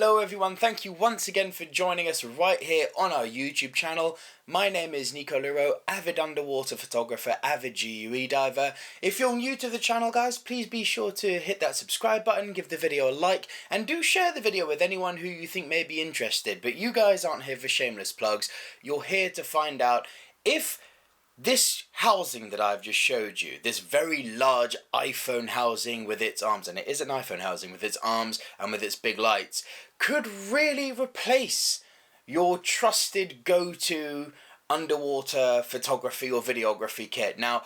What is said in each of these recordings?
Hello everyone, thank you once again for joining us right here on our YouTube channel. My name is Nico Lurot, avid underwater photographer, avid GUE diver. If you're new to the channel guys, please be sure to hit that subscribe button, give the video a like, and do share the video with anyone who you think may be interested. But you guys aren't here for shameless plugs, you're here to find out if this housing that I've just showed you, this very large iPhone housing with its arms, and it is an iPhone housing with its arms and with its big lights, could really replace your trusted go-to underwater photography or videography kit. Now,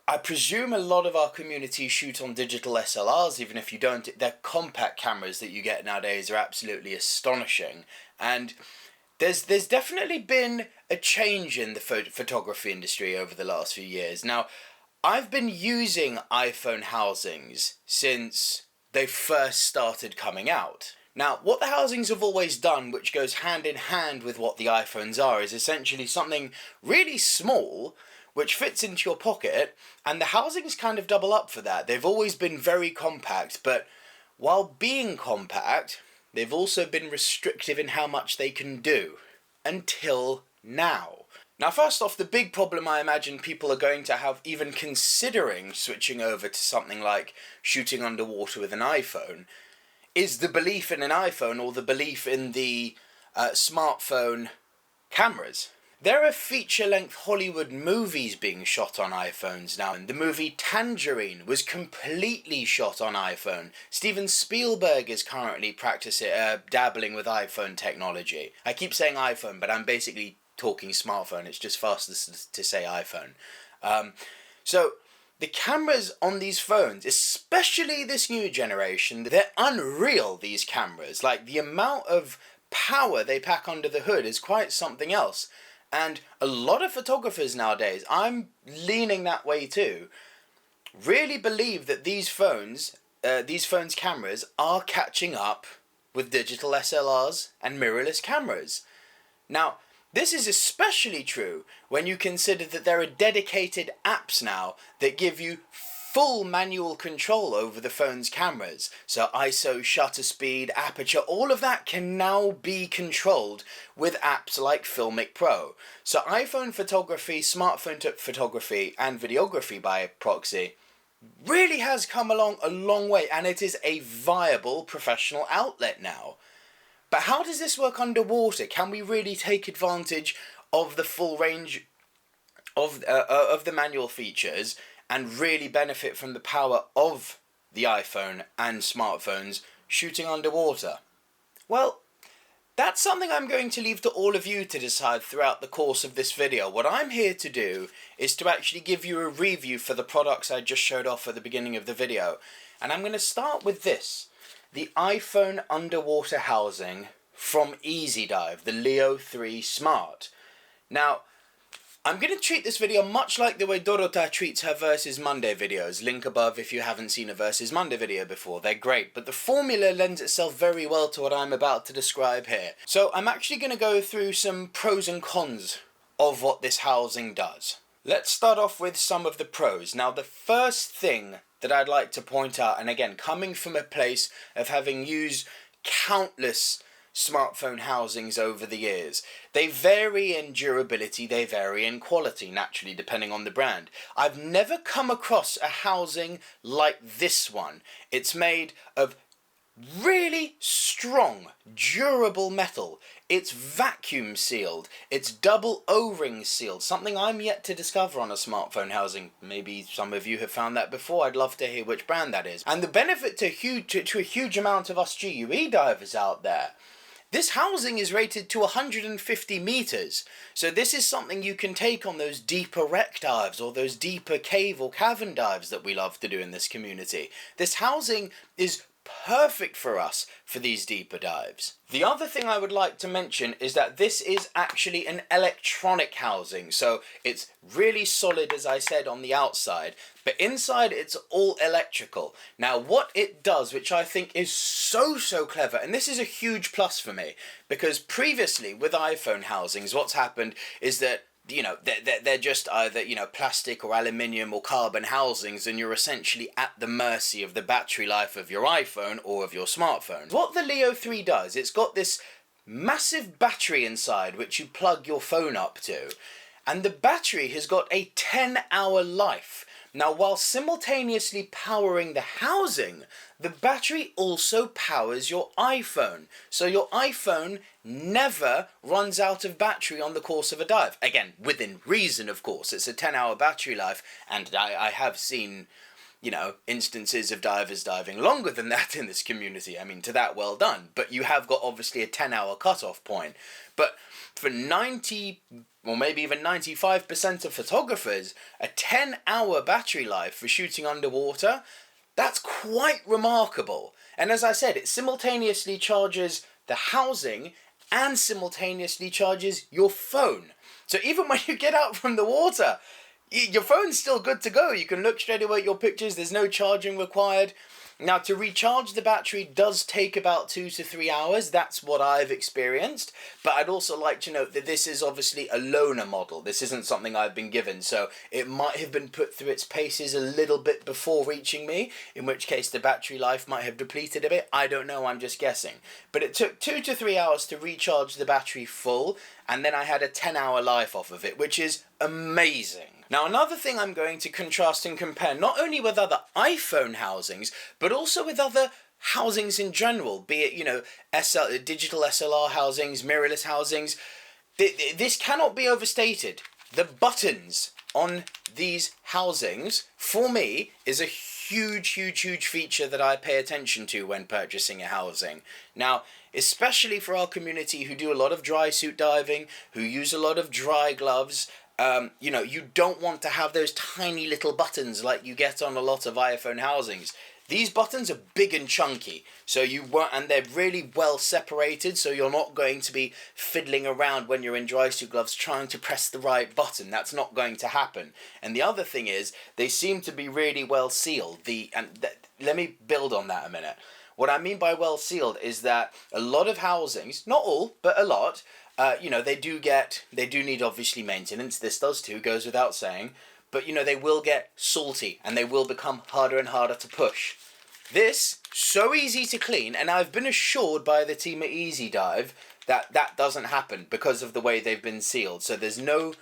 I presume a lot of our community shoot on digital SLRs, even if you don't. Their compact cameras that you get nowadays are absolutely astonishing, and there's definitely been a change in the photography industry over the last few years. Now, I've been using iPhone housings since they first started coming out. Now, what the housings have always done, which goes hand in hand with what the iPhones are, is essentially something really small which fits into your pocket, and the housings kind of double up for that. They've always been very compact, but while being compact, they've also been restrictive in how much they can do, until now. Now, first off, the big problem I imagine people are going to have even considering switching over to something like shooting underwater with an iPhone is the belief in an iPhone or the belief in the smartphone cameras. There are feature-length Hollywood movies being shot on iPhones now, and the movie Tangerine was completely shot on iPhone. Steven Spielberg is currently dabbling with iPhone technology. I keep saying iPhone, but I'm basically talking smartphone. It's just faster to say iPhone. So the cameras on these phones, especially this new generation, they're unreal, these cameras. Like, the amount of power they pack under the hood is quite something else. And a lot of photographers nowadays, I'm leaning that way too, really believe that these phones' cameras are catching up with digital SLRs and mirrorless cameras. Now, this is especially true when you consider that there are dedicated apps now that give you full manual control over the phone's cameras. So ISO, shutter speed, aperture, all of that can now be controlled with apps like Filmic Pro. So iPhone photography, smartphone photography, and videography by proxy really has come along a long way, and it is a viable professional outlet now. But how does this work underwater? Can we really take advantage of the full range of the manual features and really benefit from the power of the iPhone and smartphones shooting underwater? Well, that's something I'm going to leave to all of you to decide throughout the course of this video. What I'm here to do is to actually give you a review for the products I just showed off at the beginning of the video. And I'm going to start with this, the iPhone underwater housing from EasyDive, the Leo3 Smart. Now, I'm going to treat this video much like the way Dorota treats her Versus Monday videos. Link above if you haven't seen a Versus Monday video before. They're great, but the formula lends itself very well to what I'm about to describe here. So I'm actually going to go through some pros and cons of what this housing does. Let's start off with some of the pros. Now, the first thing that I'd like to point out, and again, coming from a place of having used countless smartphone housings over the years, they vary in durability, they vary in quality, naturally, depending on the brand. I've never come across a housing like this one. It's made of really strong, durable metal. It's vacuum sealed. It's double O-ring sealed, something I'm yet to discover on a smartphone housing. Maybe some of you have found that before. I'd love to hear which brand that is. And the benefit to a huge amount of us GUE divers out there, this housing is rated to 150 meters, so this is something you can take on those deeper wreck dives or those deeper cave or cavern dives that we love to do in this community. This housing is perfect for us for these deeper dives. The other thing I would like to mention is that this is actually an electronic housing, so it's really solid, as I said, on the outside, but inside it's all electrical. Now, what it does, which I think is so clever, and this is a huge plus for me, because previously with iPhone housings, what's happened is that they're just either, plastic or aluminium or carbon housings, and you're essentially at the mercy of the battery life of your iPhone or of your smartphone. What the Leo 3 does, it's got this massive battery inside which you plug your phone up to, and the battery has got a 10-hour life. Now, while simultaneously powering the housing, the battery also powers your iPhone. So your iPhone never runs out of battery on the course of a dive. Again, within reason, of course. It's a 10-hour battery life, and I have seen, instances of divers diving longer than that in this community. I mean, to that, well done. But you have got, obviously, a 10-hour cutoff point. But for 90, or maybe even 95% of photographers, a 10-hour battery life for shooting underwater, that's quite remarkable. And as I said, it simultaneously charges the housing and simultaneously charges your phone. So even when you get out from the water, your phone's still good to go. You can look straight away at your pictures. There's no charging required. Now, to recharge the battery does take about 2 to 3 hours. That's what I've experienced. But I'd also like to note that this is obviously a loaner model. This isn't something I've been given. So it might have been put through its paces a little bit before reaching me, in which case the battery life might have depleted a bit. I don't know, I'm just guessing. But it took 2 to 3 hours to recharge the battery full, and then I had a 10-hour life off of it, which is amazing. Now, another thing I'm going to contrast and compare not only with other iPhone housings, but also with other housings in general, be it, digital SLR housings, mirrorless housings. This cannot be overstated. The buttons on these housings, for me, is a huge feature that I pay attention to when purchasing a housing. Now, especially for our community who do a lot of dry suit diving, who use a lot of dry gloves, you don't want to have those tiny little buttons like you get on a lot of iPhone housings. These buttons are big and chunky, and they're really well separated, so you're not going to be fiddling around when you're in dry suit gloves trying to press the right button. That's not going to happen. And the other thing is, they seem to be really well sealed. Let me build on that a minute. What I mean by well sealed is that a lot of housings, not all, but a lot, they do need obviously maintenance. This does too, goes without saying. But, they will get salty and they will become harder and harder to push. This, so easy to clean, and I've been assured by the team at Easy Dive that that doesn't happen because of the way they've been sealed. So there's no,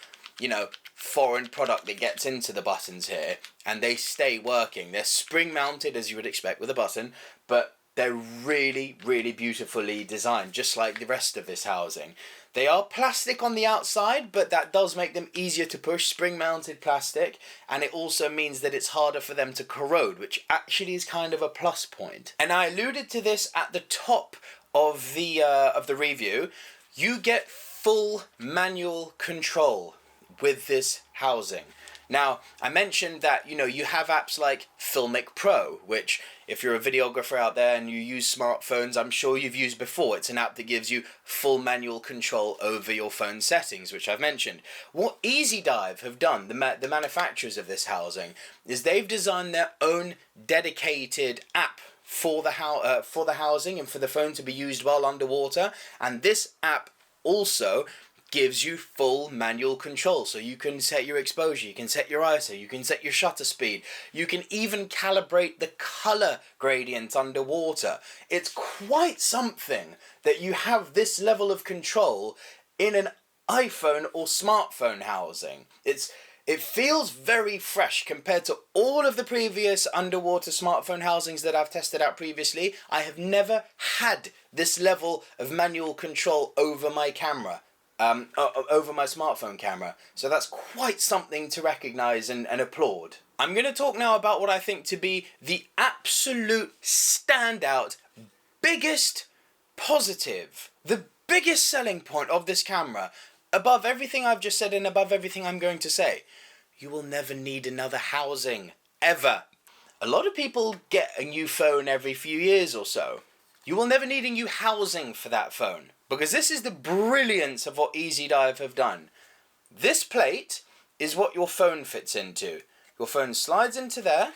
foreign product that gets into the buttons here, and they stay working. They're spring mounted, as you would expect with a button, but they're really beautifully designed, just like the rest of this housing. They are plastic on the outside, but that does make them easier to push, spring-mounted plastic, and it also means that it's harder for them to corrode, which actually is kind of a plus point. And I alluded to this at the top of the review. You get full manual control with this housing. Now, I mentioned that, you have apps like Filmic Pro, which, if you're a videographer out there and you use smartphones, I'm sure you've used before. It's an app that gives you full manual control over your phone settings, which I've mentioned. What Easy Dive have done, the manufacturers of this housing, is they've designed their own dedicated app for the housing and for the phone to be used while underwater, and this app also gives you full manual control. So you can set your exposure, you can set your ISO, you can set your shutter speed, you can even calibrate the color gradient underwater. It's quite something that you have this level of control in an iPhone or smartphone housing. It feels very fresh compared to all of the previous underwater smartphone housings that I've tested out previously. I have never had this level of manual control over my camera. Over my smartphone camera. So that's quite something to recognise and applaud. I'm going to talk now about what I think to be the absolute standout, biggest positive, the biggest selling point of this camera, above everything I've just said and above everything I'm going to say. You will never need another housing, ever. A lot of people get a new phone every few years or so. You will never need a new housing for that phone. Because this is the brilliance of what Easy Dive have done. This plate is what your phone fits into. Your phone slides into there.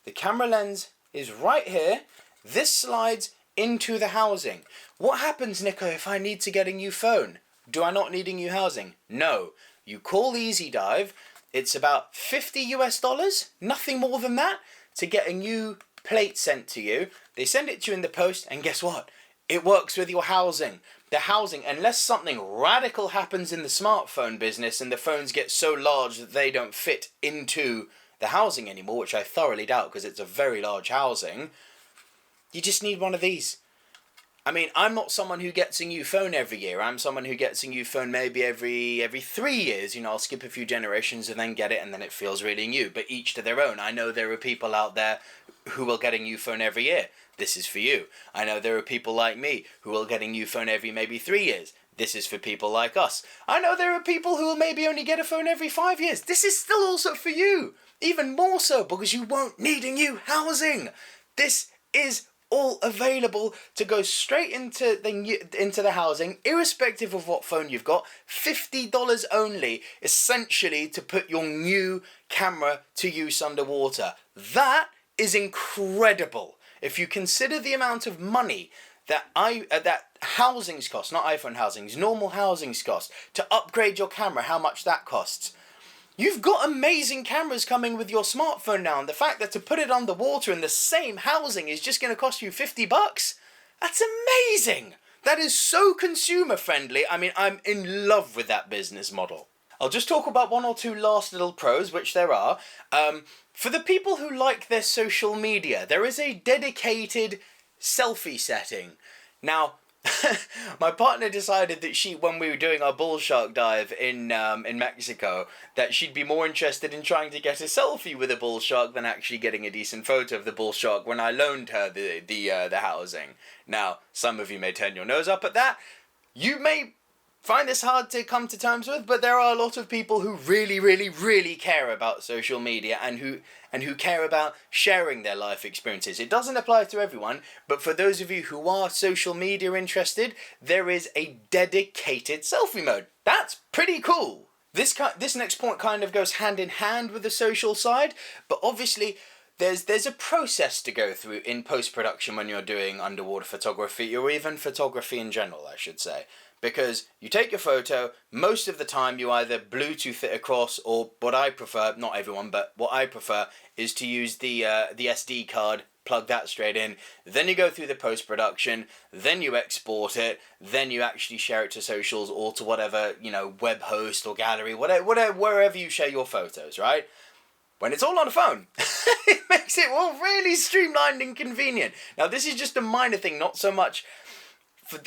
The camera lens is right here. This slides into the housing. What happens, Nico, if I need to get a new phone? Do I not need a new housing? No. You call Easy Dive. It's about $50, nothing more than that, to get a new plate sent to you. They send it to you in the post, and guess what? It works with your housing. The housing, unless something radical happens in the smartphone business and the phones get so large that they don't fit into the housing anymore, which I thoroughly doubt because it's a very large housing, you just need one of these. I mean, I'm not someone who gets a new phone every year. I'm someone who gets a new phone maybe every 3 years. You know, I'll skip a few generations and then get it, and then it feels really new. But each to their own. I know there are people out there who will get a new phone every year. This is for you. I know there are people like me who will get a new phone every maybe 3 years. This is for people like us. I know there are people who will maybe only get a phone every 5 years. This is still also for you. Even more so, because you won't need a new housing. This is all available to go straight into the housing, irrespective of what phone you've got. $50 only, essentially, to put your new camera to use underwater. That is incredible. If you consider the amount of money that housings cost, not iPhone housings, normal housings cost, to upgrade your camera, how much that costs. You've got amazing cameras coming with your smartphone now, and the fact that to put it underwater in the same housing is just going to cost you $50, that's amazing! That is so consumer friendly. I mean, I'm in love with that business model. I'll just talk about one or two last little pros, which there are. For the people who like their social media, there is a dedicated selfie setting. Now, my partner decided that when we were doing our bull shark dive in Mexico, that she'd be more interested in trying to get a selfie with a bull shark than actually getting a decent photo of the bull shark when I loaned her the housing. Now, some of you may turn your nose up at that. You may find this hard to come to terms with, but there are a lot of people who really, really, really care about social media and who care about sharing their life experiences. It doesn't apply to everyone, but for those of you who are social media interested, there is a dedicated selfie mode. That's pretty cool. This next point kind of goes hand in hand with the social side, but obviously there's a process to go through in post-production when you're doing underwater photography, or even photography in general, I should say. Because you take your photo, most of the time you either Bluetooth it across, or what I prefer, not everyone, but what I prefer is to use the SD card, plug that straight in, then you go through the post-production, then you export it, then you actually share it to socials or to whatever, web host or gallery, whatever, wherever you share your photos, right? When it's all on a phone, it makes it all really streamlined and convenient. Now, this is just a minor thing, not so much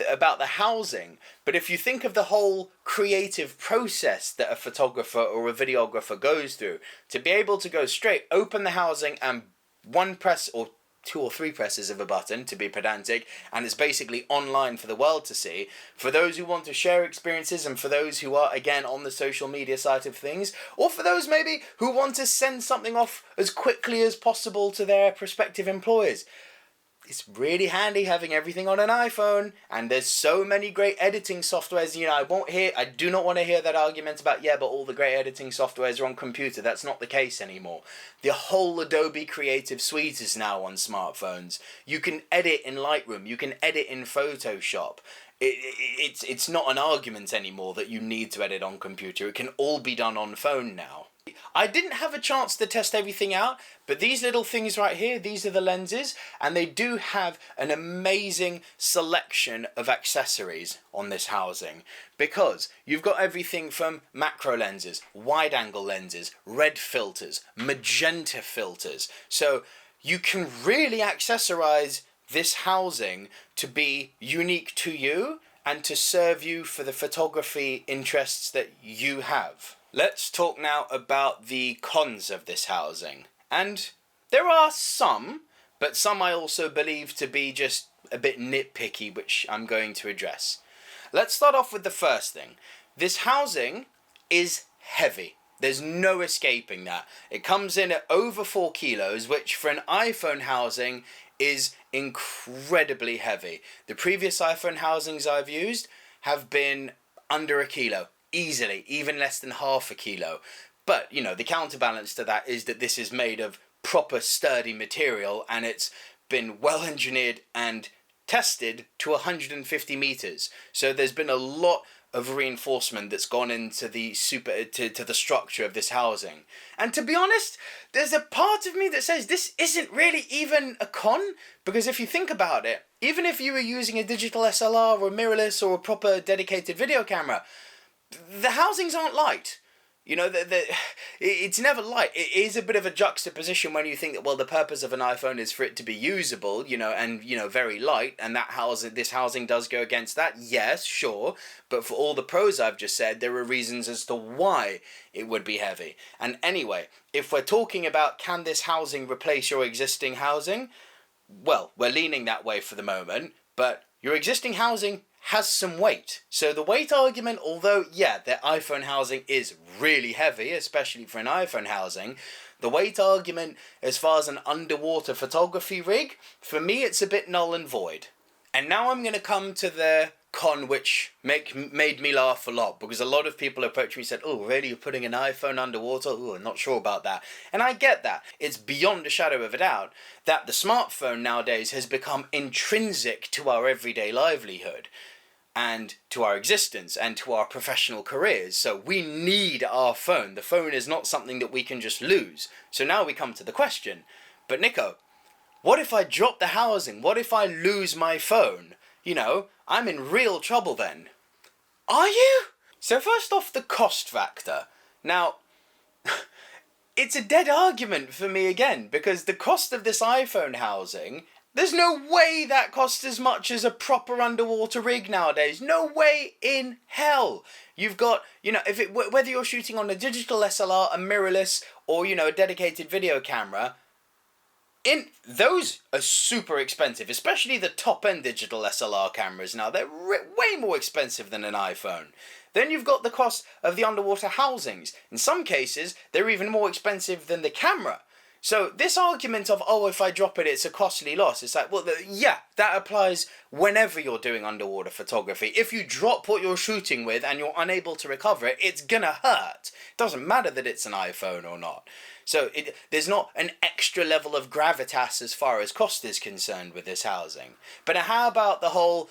about the housing, but if you think of the whole creative process that a photographer or a videographer goes through, to be able to go straight, open the housing, and one press or 2 or 3 presses of a button, to be pedantic, and it's basically online for the world to see. For those who want to share experiences, and for those who are, again, on the social media side of things, or for those maybe who want to send something off as quickly as possible to their prospective employers, it's really handy having everything on an iPhone, and there's so many great editing softwares. I do not want to hear that argument about, but all the great editing softwares are on computer. That's not the case anymore. The whole Adobe Creative Suite is now on smartphones. You can edit in Lightroom, you can edit in Photoshop. It's not an argument anymore that you need to edit on computer. It can all be done on phone now. I didn't have a chance to test everything out, but these little things right here, these are the lenses, and they do have an amazing selection of accessories on this housing, because you've got everything from macro lenses, wide angle lenses, red filters, magenta filters, so you can really accessorize this housing to be unique to you and to serve you for the photography interests that you have. Let's talk now about the cons of this housing. And there are some, but some I also believe to be just a bit nitpicky, which I'm going to address. Let's start off with the first thing. This housing is heavy. There's no escaping that. It comes in at over 4 kilos, which for an iPhone housing is incredibly heavy. The previous iPhone housings I've used have been under 1 kilo. Easily, even less than half 1 kilo. But, the counterbalance to that is that this is made of proper sturdy material, and it's been well engineered and tested to 150 meters. So there's been a lot of reinforcement that's gone into the to the structure of this housing. And to be honest, there's a part of me that says this isn't really even a con, because if you think about it, even if you were using a digital SLR or mirrorless or a proper dedicated video camera, the housings aren't light. You know, it's never light. It is a bit of a juxtaposition when you think that, well, the purpose of an iPhone is for it to be usable, you know, and, you know, very light, and this housing does go against that. Yes, sure, but for all the pros I've just said, there are reasons as to why it would be heavy. And anyway, if we're talking about can this housing replace your existing housing, well, we're leaning that way for the moment, but your existing housing has some weight. So the weight argument, although, yeah, the iPhone housing is really heavy, especially for an iPhone housing, the weight argument as far as an underwater photography rig, for me it's a bit null and void. And now I'm going to come to the con which made me laugh a lot, because a lot of people approached me and said, oh, really, you're putting an iPhone underwater? Oh, I'm not sure about that. And I get that. It's beyond a shadow of a doubt that the smartphone nowadays has become intrinsic to our everyday livelihood and to our existence and to our professional careers. So we need our phone. The phone is not something that we can just lose. So now we come to the question, but Nico, what if I drop the housing? What if I lose my phone? You know, I'm in real trouble then. Are you? So first off, the cost factor. Now, it's a dead argument for me again, because the cost of this iPhone housing, there's no way that costs as much as a proper underwater rig nowadays. No way in hell. You've got, you know, whether you're shooting on a digital SLR, a mirrorless, or, you know, a dedicated video camera, those are super expensive, especially the top-end digital SLR cameras now. They're way more expensive than an iPhone. Then you've got the cost of the underwater housings. In some cases, they're even more expensive than the camera. So this argument of, oh, if I drop it, it's a costly loss. It's like, well, yeah, that applies whenever you're doing underwater photography. If you drop what you're shooting with and you're unable to recover it, it's gonna hurt. It doesn't matter that it's an iPhone or not. So there's not an extra level of gravitas as far as cost is concerned with this housing. But how about the whole,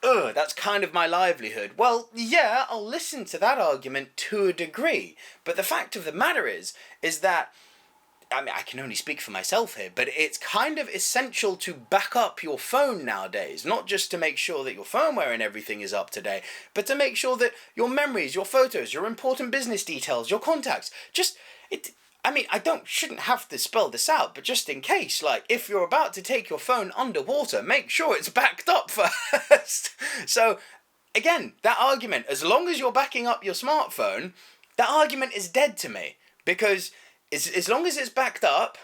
that's kind of my livelihood? Well, yeah, I'll listen to that argument to a degree. But the fact of the matter is that, I mean, I can only speak for myself here, but it's kind of essential to back up your phone nowadays. Not just to make sure that your firmware and everything is up to date, but to make sure that your memories, your photos, your important business details, your contacts, I shouldn't have to spell this out, but just in case, like, if you're about to take your phone underwater, make sure it's backed up first. So, again, that argument, as long as you're backing up your smartphone, that argument is dead to me. Because as long as it's backed up,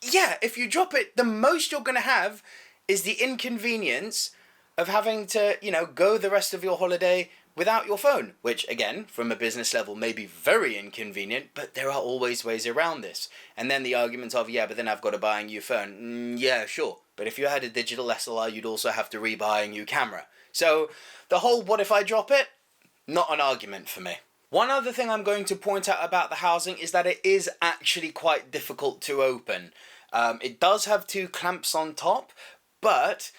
yeah, if you drop it, the most you're going to have is the inconvenience of having to, you know, go the rest of your holiday without your phone, which, again, from a business level may be very inconvenient, but there are always ways around this. And then the argument of, yeah, but then I've got to buy a new phone. Yeah, sure. But if you had a digital SLR, you'd also have to rebuy a new camera. So the whole what if I drop it? Not an argument for me. One other thing I'm going to point out about the housing is that it is actually quite difficult to open. It does have two clamps on top, but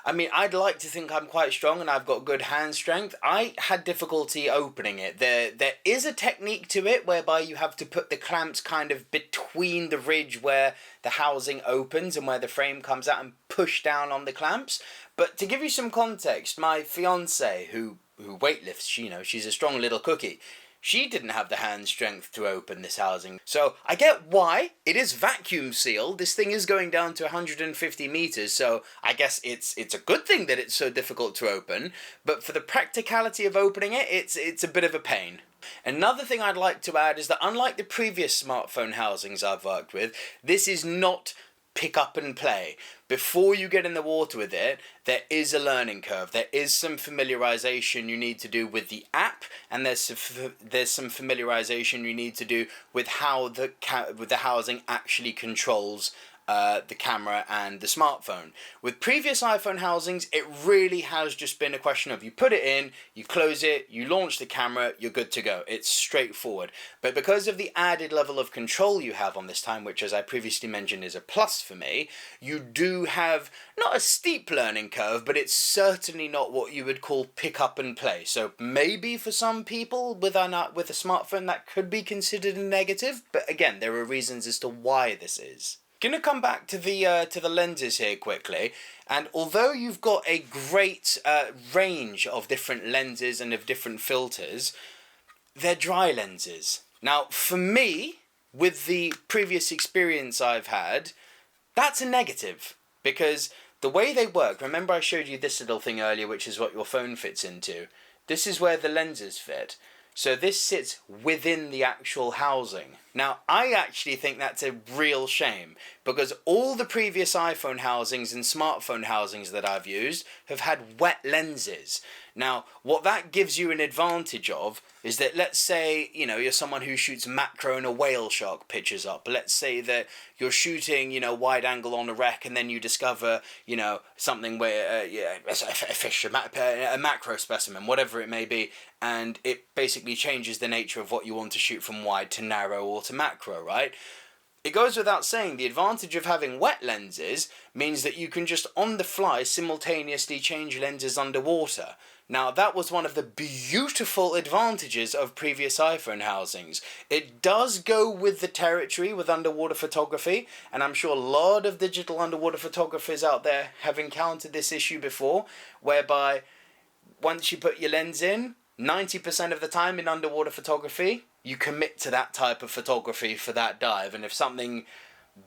I'd like to think I'm quite strong and I've got good hand strength. I had difficulty opening it. There is a technique to it whereby you have to put the clamps kind of between the ridge where the housing opens and where the frame comes out and push down on the clamps. But to give you some context, my fiance, who weightlifts, she's a strong little cookie. She didn't have the hand strength to open this housing. So I get why. It is vacuum sealed. This thing is going down to 150 meters. So I guess it's a good thing that it's so difficult to open. But for the practicality of opening it, it's a bit of a pain. Another thing I'd like to add is that unlike the previous smartphone housings I've worked with, this is not pick up and play. Before you get in the water with it, there is a learning curve. There is some familiarization you need to do with the app, and there's some familiarization you need to do with how the housing actually controls the camera and the smartphone. With previous iPhone housings, it really has just been a question of you put it in, you close it, you launch the camera, you're good to go. It's straightforward. But because of the added level of control you have on this time, which as I previously mentioned is a plus for me, you do have not a steep learning curve, but it's certainly not what you would call pick up and play. So maybe for some people with a smartphone that could be considered a negative, but again, there are reasons as to why this is. Gonna come back to the lenses here quickly, and although you've got a great range of different lenses and of different filters, they're dry lenses. Now, for me, with the previous experience I've had, that's a negative, because the way they work, remember I showed you this little thing earlier, which is what your phone fits into. This is where the lenses fit. So this sits within the actual housing. Now, I actually think that's a real shame, because all the previous iPhone housings and smartphone housings that I've used have had wet lenses. Now, what that gives you an advantage of is that, let's say, you know, you're someone who shoots macro and a whale shark pictures up. Let's say that you're shooting, you know, wide angle on a wreck, and then you discover, you know, something where, a fish, a macro specimen, whatever it may be, and it basically changes the nature of what you want to shoot from wide to narrow or to macro, right? It goes without saying, the advantage of having wet lenses means that you can just on the fly simultaneously change lenses underwater. Now, that was one of the beautiful advantages of previous iPhone housings. It does go with the territory with underwater photography, and I'm sure a lot of digital underwater photographers out there have encountered this issue before, whereby once you put your lens in, 90% of the time in underwater photography, you commit to that type of photography for that dive. And if something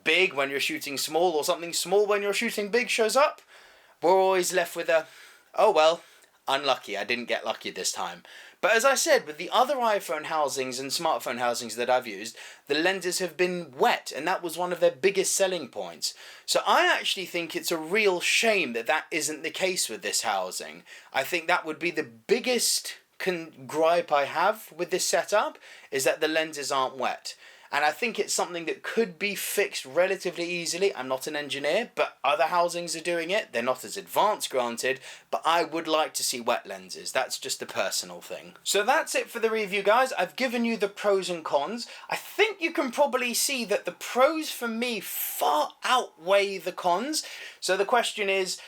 big when you're shooting small, or something small when you're shooting big shows up, we're always left with a, oh well, unlucky, I didn't get lucky this time. But as I said, with the other iPhone housings and smartphone housings that I've used, the lenses have been wet, and that was one of their biggest selling points. So I actually think it's a real shame that that isn't the case with this housing. I think that would be the biggest gripe I have with this setup, is that the lenses aren't wet. And I think it's something that could be fixed relatively easily. I'm not an engineer, but other housings are doing it. They're not as advanced, granted, but I would like to see wet lenses. That's just a personal thing. So that's it for the review, guys. I've given you the pros and cons. I think you can probably see that the pros for me far outweigh the cons. So the question is,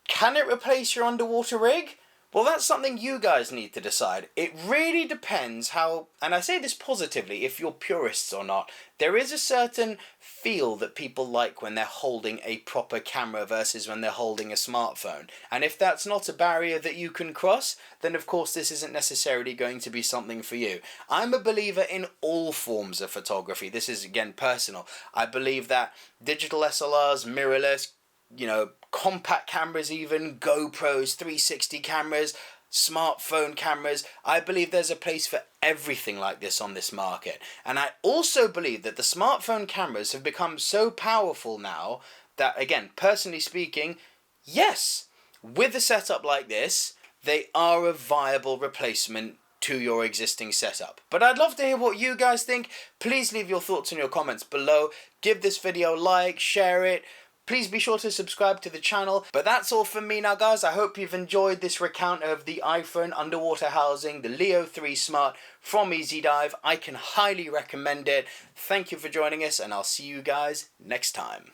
can it replace your underwater rig? Well, that's something you guys need to decide. It really depends how, and I say this positively, if you're purists or not. There is a certain feel that people like when they're holding a proper camera versus when they're holding a smartphone. And if that's not a barrier that you can cross, then of course this isn't necessarily going to be something for you. I'm a believer in all forms of photography. This is, again, personal. I believe that digital SLRs, mirrorless, you know, compact cameras even, GoPros, 360 cameras, smartphone cameras, I believe there's a place for everything like this on this market. And I also believe that the smartphone cameras have become so powerful now that, again, personally speaking, yes, with a setup like this, they are a viable replacement to your existing setup. But I'd love to hear what you guys think. Please leave your thoughts in your comments below. Give this video a like, share it. Please be sure to subscribe to the channel. But that's all from me now, guys. I hope you've enjoyed this recount of the iPhone underwater housing, the Leo3 Smart from EasyDive. I can highly recommend it. Thank you for joining us, and I'll see you guys next time.